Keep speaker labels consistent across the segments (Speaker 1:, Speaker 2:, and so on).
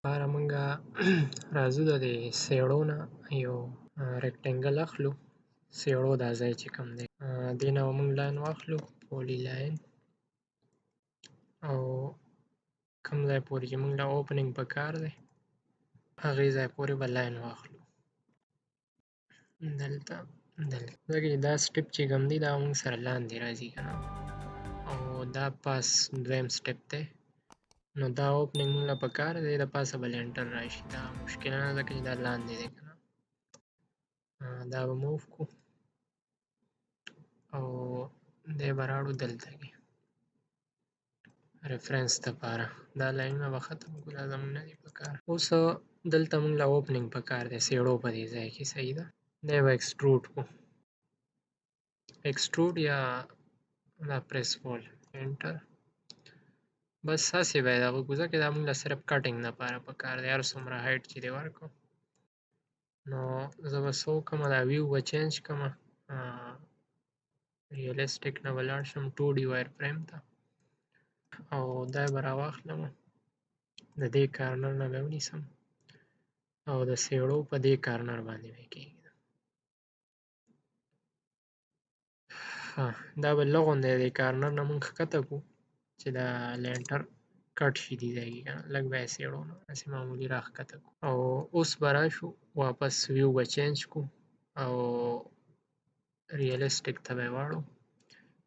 Speaker 1: لپاره مونږه راځو د دې سیړو نه یو ریکټنګل اخلو. سیړو دا ځای چې کوم دی دې نه به مونږ لاین واخلو، پولي لاین، او کوم ځای پورې چې مونږ له اوپننګ پکار دی هغې ځای پورې به لاین واخلو. دلته ځکه چې دا سټپ چې کوم دی دا مونږ سره لاندې راځي که نه، او دا پاس دویم سټپ دی، نو دا اوپننګ مونږ له پکار دی، د پاسه به لینټر راشي. دا مشکله نه ده، ځکه چې دا لاندې دی که نه. دا به موف کو او دی به راوړو دلته کې ریفرنس دپاره. دا لاینونه به ختم کړو، دا زموږ نه دي پکار. اوس دلته مونږ له اوپننګ پکار دی سیړو په دې ځای کې، صحیح ده. دی به ایکسټروډ کو، ایکسټروډ یا دا پریس وال انټر، بس هسې به یې دغه کړو، ځکه دا مونږ له صرف کټینګ دپاره پکار دی. هر څومره هایټ چې دی ورکړو، نو زه به څه وکړم، دا ویو به چینج کړم، ریلسټک نه به لاړ شم 2D وایر فریم ته، او دا به راواخلم، د دې کارنر نه به یې ونیسم او د سیړو په دې کارنر باندې به یې کېږدم. دا به لږ غوندې د دې کارنر نه مونږ ښکته کړو چې دا لینټر کټ شي دې ځای کې که نه، لږ به یې سیړو نه هسې معمولي راښکته کړو. او اوس به راشو واپس ویو به چینج کړو او ریلسټک ته به یې واړو.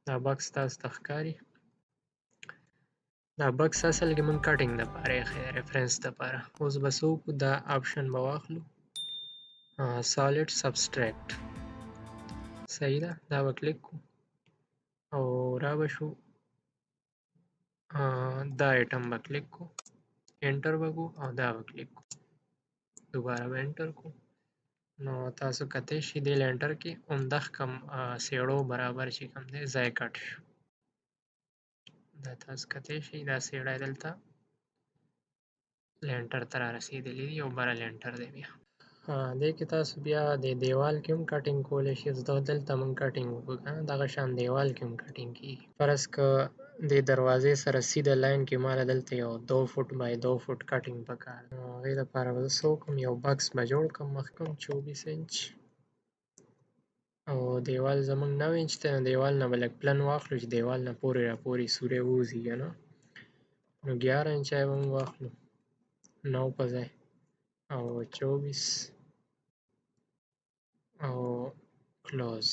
Speaker 1: دا بکس تاسو ته ښکاري، دا بکس اصل کې مونږ کټینګ دپاره ایښی دی، ریفرنس دپاره. اوس به څه وکړو، دا آپشن به واخلو، سالډ سبسټریکټ، صحیح ده. دا به کلیک کړو او را به شو، دا ایټم به کلیک کړو، انټر به کړو او دا به کلیک کړو، دوباره به انټر کړو. نو تاسو کتی شئ دې لینټر کې عمدخ کم سیړو برابر چې کوم دی ځای کټ شو. دا تاسو کتی شئ دا سیړی دلته لینټر ته را رسېدلی دی او بره لینټر دی بیا. دې کې تاسو بیا د دیوال کې هم کټینګ کولی شئ. دلته مونږ کټینګ وکړو که نه، دغه شان دیوال کې هم کټینګ کېږي. فرض که دې دروازې سره سیده لاین کې ماله دلته یو 2 فوټ بای 2 فوټ کټینګ پکار دی، نو هغې دپاره به زه څه وکړم، یو بکس به جوړ کړم محکم 24 انچ، او دیوال زمونږ 9 انچ دی، نو دیوال نه به لږ پلن واخلو چې دیوال نه پورې را پورې سورې ووځي که نه. نو 11 انچه یې به مونږ واخلو، 9 په ځای او 24 او کلوز.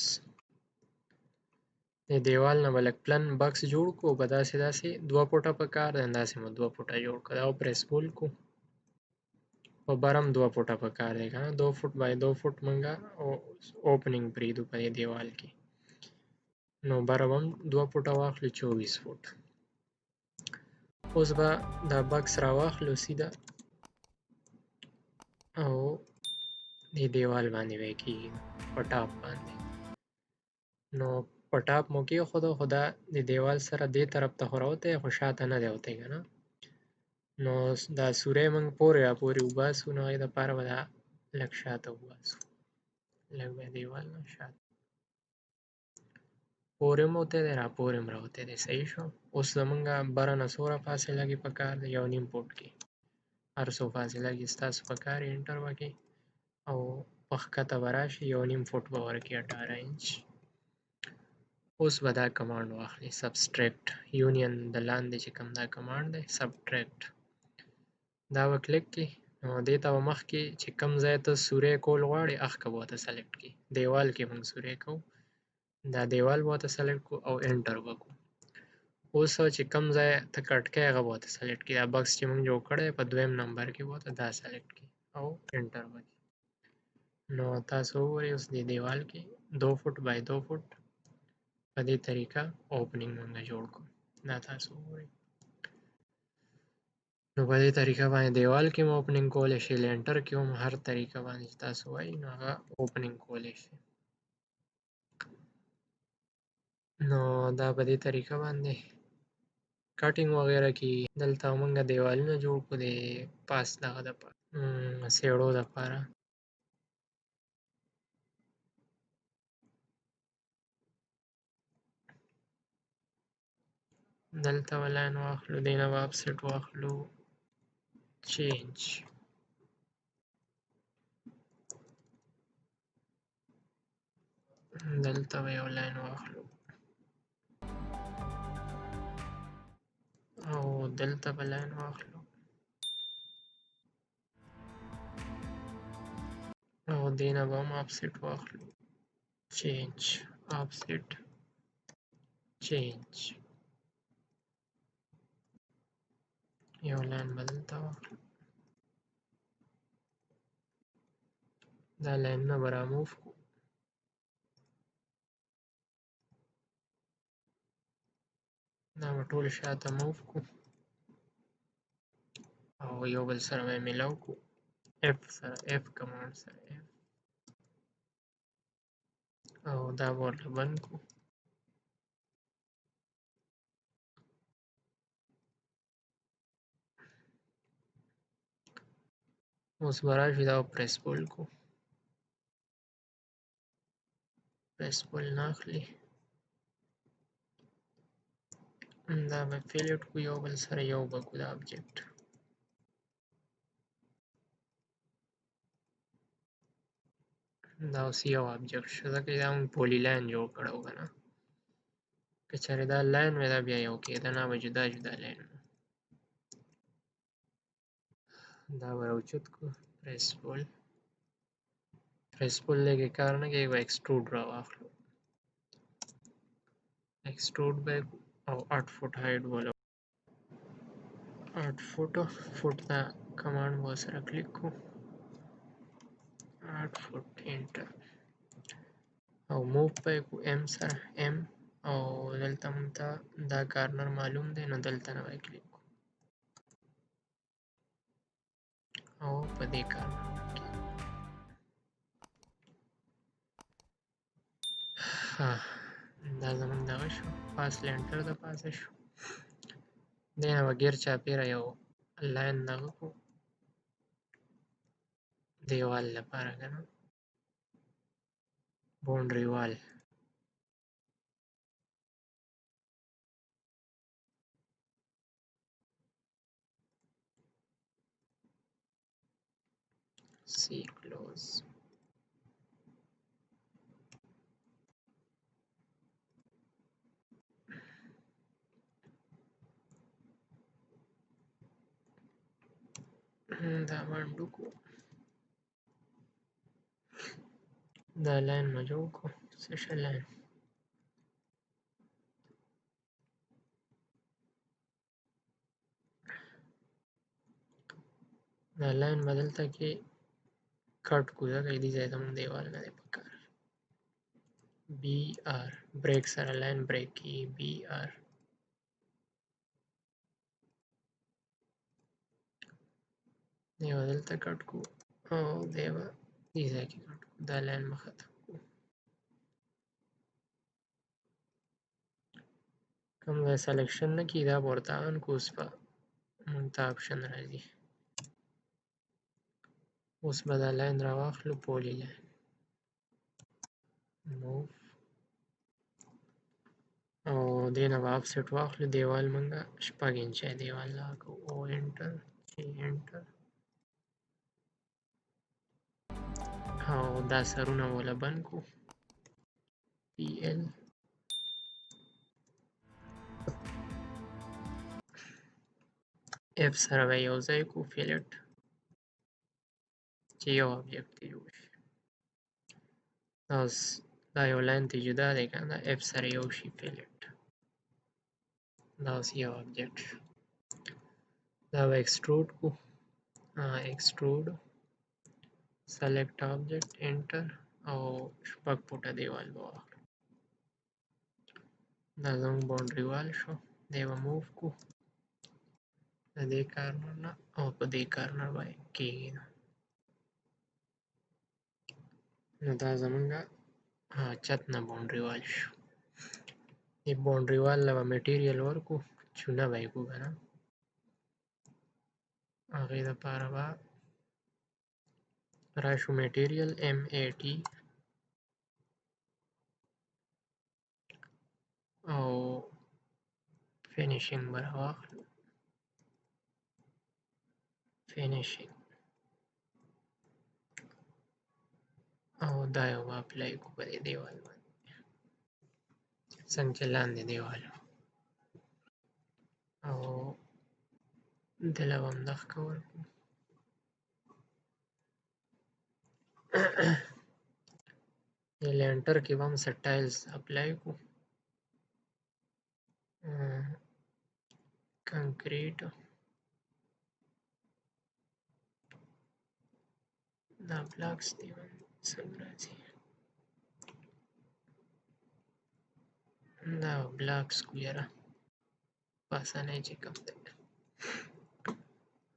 Speaker 1: د دیوال نه به لږ پلن بکس جوړ کړو، په داسې 2 فوټه پکار دی، داسې مو 2 فوټه جوړ کړو. دا به پریس بول کړو، په بر هم 2 فوټه پکار دی که نه، 2 فوټ بای 2 فوټ مونږه اوپننګ پرېږدو په دې دیوال کې، نو بره به هم 2 فوټه واخلو 24 فوټ. اوس به دا بکس راواخلو سیده او دې دیوال باندې به یې کېږدو په ټاپ باندې. نو په ټاپ مو کېښوده، خو دا د دیوال سره دې طرف ته خو راوتی خو شاته نه دی وتی که نه. نو دا سوری مونږ پورې را پورې وباسو، نو هغې دپاره به دا لږ شاته وباسو، لږ به دیوال نه شاته پورې هم وتی دی، را پورې هم راوتی دی، صحیح شو. اوس زمونږه بره نه څومره فاصله کې پکار دی، 1.5 فوټ کې، هر څو فاصله کې ستاسو پکار وي انټر به کړئ او په ښکته به راشئ، 1.5 فوټ به ورکړئ 18 انچ. اوس به دا کمانډ واخلئ، سبسټریکټ یونین د لاندې چې کوم دا کمانډ دی سبټریکټ، دا به کلیک کړئ. نو دې ته به مخکې چې کوم ځای ته سوری کول غواړئ هغه به ورته سلیکټ کړئ. دیوال کې مونږ سوری کوو، دا دیوال به ورته سلیکټ کړو او انټر به کړو. اوس چې کوم ځای ته کټ کوئ هغه به ورته سلیکټ کړئ. دا بکس چې مونږ جوړ کړی په 2م نمبر کې به ورته دا سلیکټ کړئ او انټر به کړئ. نو تاسو وګورئ اوس دې دیوال کې 2 فوټ بای 2 فوټ په دې طریقه اوپننګ مونږ جوړ کړو. دا تاسو وګورئ. نو په دې طریقه باندې دیوال کې هم اوپننګ کولی شئ، لینټر کې هم، هر طریقه باندې چې تاسو وایي نو هغه اوپننګ کولی شئ. نو دا په دې طریقه باندې کټینګ وغیره کېږي. دلته مونږ دیوالونه جوړ کړو د پاس دغه دپاره سیړو دپاره. دلته به لاین واخلو، دې نه به افسټ واخلو چینج. دلته به یو لاین واخلو او دلته به لاین واخلو او دې نه به هم آفسیټ واخلو. چینج آفسیټ چینج. یو لاین به دلته واخلو. دا لاینونه به راموف کړو. دا به ټول شاته موف کړو او یو بل سره به یې میلاو کړو. اف سره اف کمانډ سره اف او دا به ورته بند کړو. اوس به راشي دا به پریس بول کړو. پریس بول نه اخلي. دا به فیلټ کړو یو بل سره یو به کړو دا ابجیکټ. دا اوس یو ابجیکټ شو ځکه دا موږ پولی لاین جوړ کړی و که نه. که چېرې دا لاین وی دا بیا یو کېده نه به جدا جدا لاین و. دا به راوچت کړو پریس بول. پریس بول لږې کار نه کوي به ایکسټروډ راواخلو. ایکسټروډ به یې او 8 فوټ هایټ به 8 فوټ دا کمانډ به ورسره کلیک کړو. 8 فوټ انټر او موو به یې کړو ام سره ام او دلته موږ ته دا کارنر معلوم دی نو دلته نه به یې کلیک کړو او په دې کارنر کې دا زموږ دغه شو فاصله انټر د پاسه شو. دې نه به ګیر چاپېره یو لاین دغه کړو دیوال لپاره که نه باونډري وال. سی کلوز. دا باندې کو دا لاین ما جوړ کو سیشن لاین. دا لاین بدلته کې کټ کو ځکه دې ځای ته موږ دیوال نه دی پکار. بی آر بریک سره لاین بریک کی بی آر. دی به دلته کټ کو او دی به دې ځای کې کټ کو. دا لاین به ختم کو. کوم ځای سلیکشن نه کي دا به ورته آن کو. اوس به موږ ته آپشن راځي. اوس به دا لاین راواخلو پولی لاین موف او دې نه به آفسیټ واخلو. دیوال موږ 6 انچه دیوال لاګو او انټر چې انټر او دا سرونه وله بند کو. پی ال اف سره به یو ځای کو فیلټ چې یو ابجیکټ جوړ شي. اوس دا یو لاین ته جدا دی که نه اف سره یو شي فیلټ. دا اوس یو ابجیکټ شو. دا به ایکسټروډ کو ایکسټروډ سلیکټ آبجیکټ انټر او 6 فوټه دیوال به واخلو. دا زموږ باونډري وال شو. دی به موف کو د دې کارنر نه او په دې کارنر باندې کېږدو. نو دا زمونږ چت نه باونډري وال شو. دې باونډري وال له به میټیریل ورکو چونه به یې کړو که نه. هغې دپاره به راشو میټیریل ام ای ټي او فینیشینګ به راواخلو. فینیشینګ، او دا یو به اپلای کو په دې دیوال باندې څنګه چې لاندې دیوال او دله به همدغه کور کو. لینټر کې به هم څه ټایلز اپلای کو، کنکریټ دا بلاکس دی څنګه راځي، دا بلاکس کو یاره په اسانۍ چې کوم دی.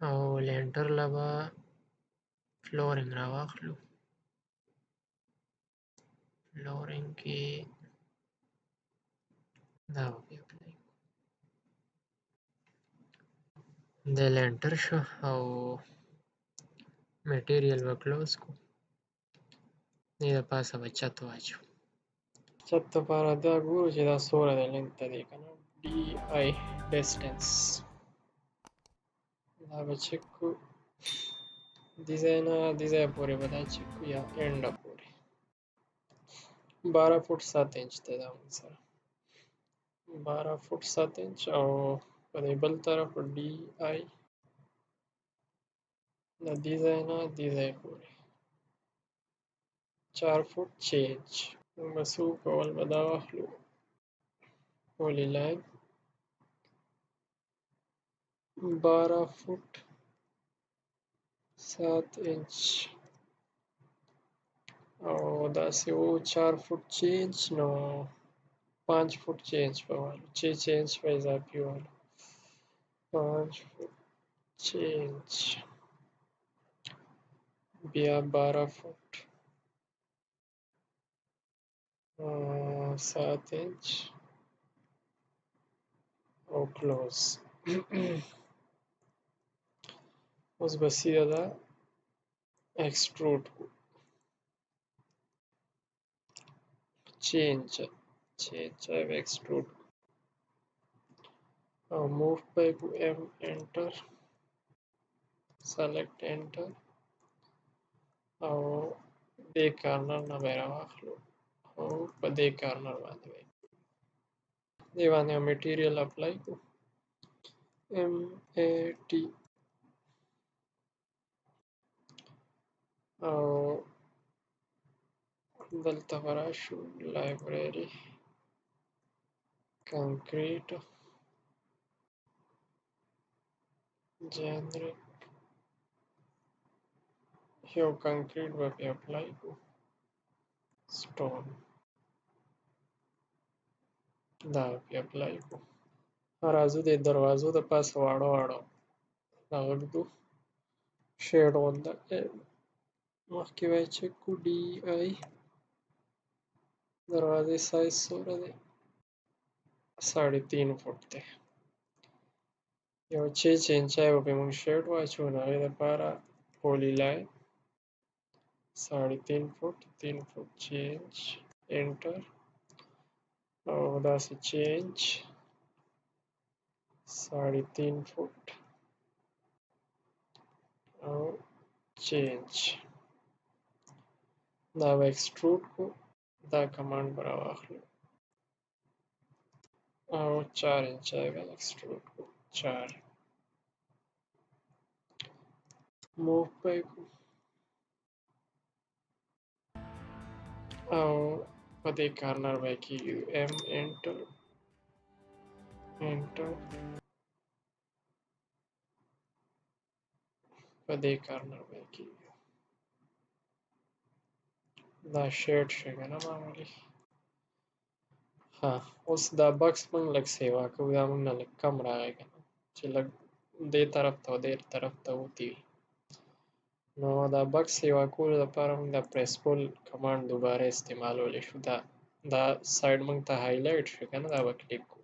Speaker 1: او لینټر له به فلورینګ راواخلو، فلورینګ کې دا به بیا اپلای کو. د لینټر شو او میټیریل به کلوز کو. دې د پاسه به چت واچو. چت دپاره دا ګورو چې دا څومره د لینت دی که نه، ډي آی ډسټنس دا به چک کو. دې ځای نه دې ځای پورې به دا چک کو یا اینډه پورې 12 فوټ 7 انچ دی دا موږ سره 12 فوټ 7 انچ. او په دې بل طرف ډي آی د دې ځای نه دې ځای پورې 4 فوټ 6 انچ. موږ به څه وکړو، اول به دا واخلو پولي لاین 12 فوټ 7 انچ او داسې و 4 فوټ 6 انچ، نو 5 فوټ 6 انچ به والو، 6 انچ به اضافي والو، 5 فوټ 6 انچ بیا 12 فوټ 7 انچ او کلوز. اوس به سیده دا ایکسټروډ کو 6 انچه به ایکسټروډ کو او موو به کو ایم انټر سلیکټ انټر او دې کارنر نه به یې راواخلو او په دې کارنر باندې به دې باندې میټیریل اپلای کو ایم ای ټي او دلته به راشو لایبرري کنکریټ جنریټ یو کنکریټ به پې اپلای کو، سټون دا به پې اپلای کو. راځو د دروازو د پاسه واړه واړه دغه ږدو شیډ غونده مخکې به یې چک کو ډي آی دروازې سایز څومره دی 3.5 فوټ دی. یو 6 انچی به پې موږ شیډ واچو، نو هغې دپاره پولي لاین 3.5 فوټ 3 فوټ 6 انچ انټر او داسې 6 انچ 3.5 فوټ او 6 انچ دا به ایکسټروډ کو. دا کمانډ به راواخلو او 4 انچی به ایکسټروډ کو 4 موو به یې کو او په دې کارنر به یې کېږدو ایم انټر انټر په دې کارنر به یې کېږدو. دا شیډ شي که نه معمولي. ها اوس دا بکس موږ لږ سیوا کوو، دا موږ نه لږ کم راغی که نه چې لږ دې طرف ته او دې طرف ته وتې وي. نو دا بکس سیوا کولو لپاره موږ دا پریس پول کمانډ دوباره استعمالولی شو. دا سایډ موږ ته هایلایټ شو که نه، دا به کلیک کو،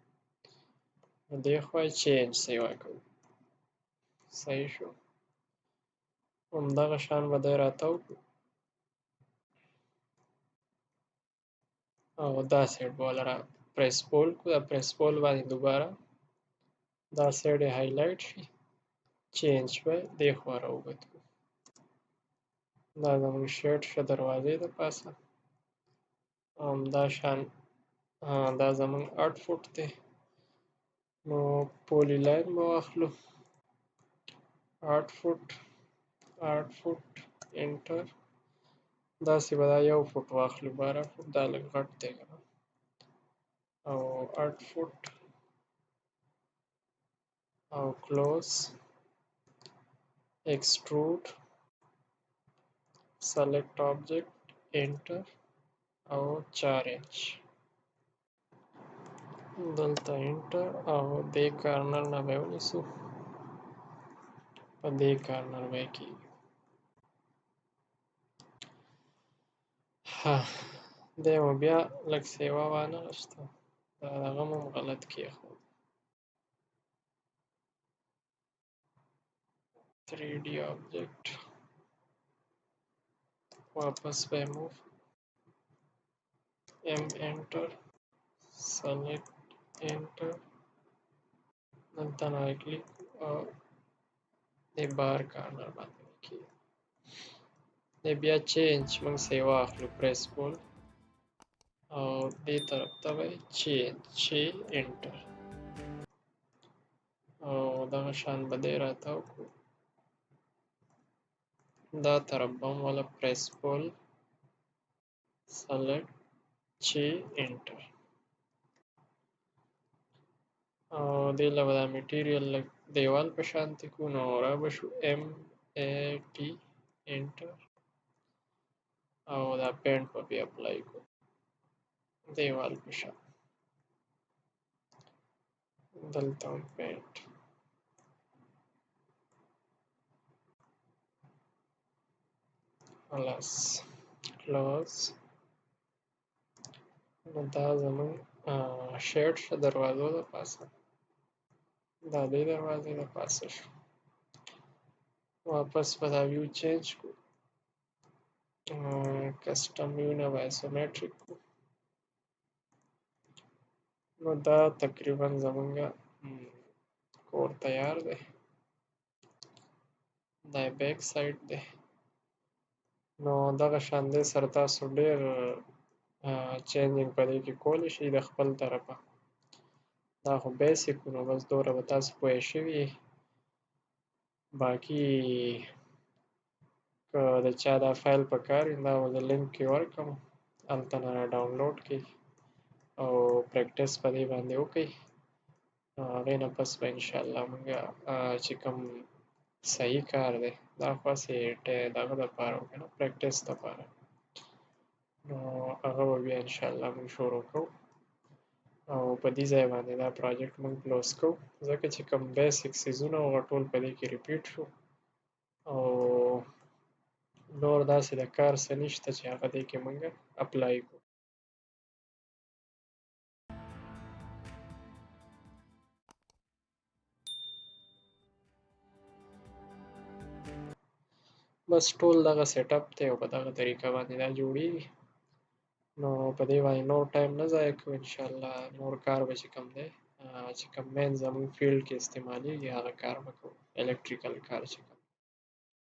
Speaker 1: نو دې خوا یې چینج سیوا کوو. صحیح شو. همدغه شان به دی راتاو کړو او دا سایډ به والا را پریس پول کو. دا پریس پول باندې دوباره دا سایډ یې هایلایټ شي چینج به دې خوا راوګرځو. دا زموږ شیډ شه دروازې د پاسه همدا شان دا زموږ 8 فوټ دی. نو پولی لاین به واخلو 8 فوټ 8 فوټ انټر. داسې به دا 1 فوټ واخلو 12 فوټ دا لږ غټ دی کنه او 8 فوټ او کلوز ایکسټرود سلیکټ آبجیکټ انټر او 4 انچ دلته انټر او دې کارنر نه به ونیسو په دې کارنر به کېږي. دی مو بیا لږ سیوا وانه غشته دا دغه مو غلط کېښود 3D آبجیکټ واپس به موف ام انټر سلیکټ انټر دلته نه کلیک او دې بار کارنر باندې کېږي. دی بیا چینج موږ سیوا اخلو پریس بول او دې طرف ته به چینج انټر او دغه شان به دی راته وکړو دا طرف به هم والا پریس بول سلیکټ چې انټر او دې له به دا میټیریل لږ دیوال په شانتې کړو نو را به شو ام ای ټي انټر او دا پینټ به بیا اپلای کړو دیوال په شان دلته هم پینټ خلاص کلوز. نو دا زموږ شیډ شه دروازو د پاسه دا دې دروازې د پاسه شو. واپس به دا ویو چینج کړو کسټم ویو نه به ایسومیټریک کړو. نو دا تقریبا زمونږه کور تیار دی. دا بیک سایډ دی. نو دغه شان دی سره تاسو ډېر چینجینګ په دې کې کولی شئ د خپل طرفه. دا خو بیسک نو بس دومره به تاسو پوه شوي. باقي که د چا دا فایل په کار وي دا به زه لینک کې ورکړم هلته نه ډاونلوډ کړئ او پریکټس په دې باندې وکړئ. هغې نه پس به انشاءالله موږ چې کوم صحیح کار دی دا خو هسې دغه دپاره و که نه پریکټس دپاره نو هغه به بیا انشاءالله موږ شروع کوو او په دې ځای باندې دا پروجیکټ موږ کلوز کوو ځکه چې کوم بیسک څیزونه وو هغه ټول په دې کې ریپیټ شو او نور داسې د کار څه نشته چې هغه دې کې موږ اپلای کړو. بس ټول دغه سیټ اپ دی او په دغه طریقه باندې دا جوړیږي. نو په دې باندې نور ټایم نه ضایع کوو انشاءالله نور کار به چې کوم دی چې کوم مین زموږ فیلډ کې استعمالیږي هغه کار به کوو الیکټریکل کار چې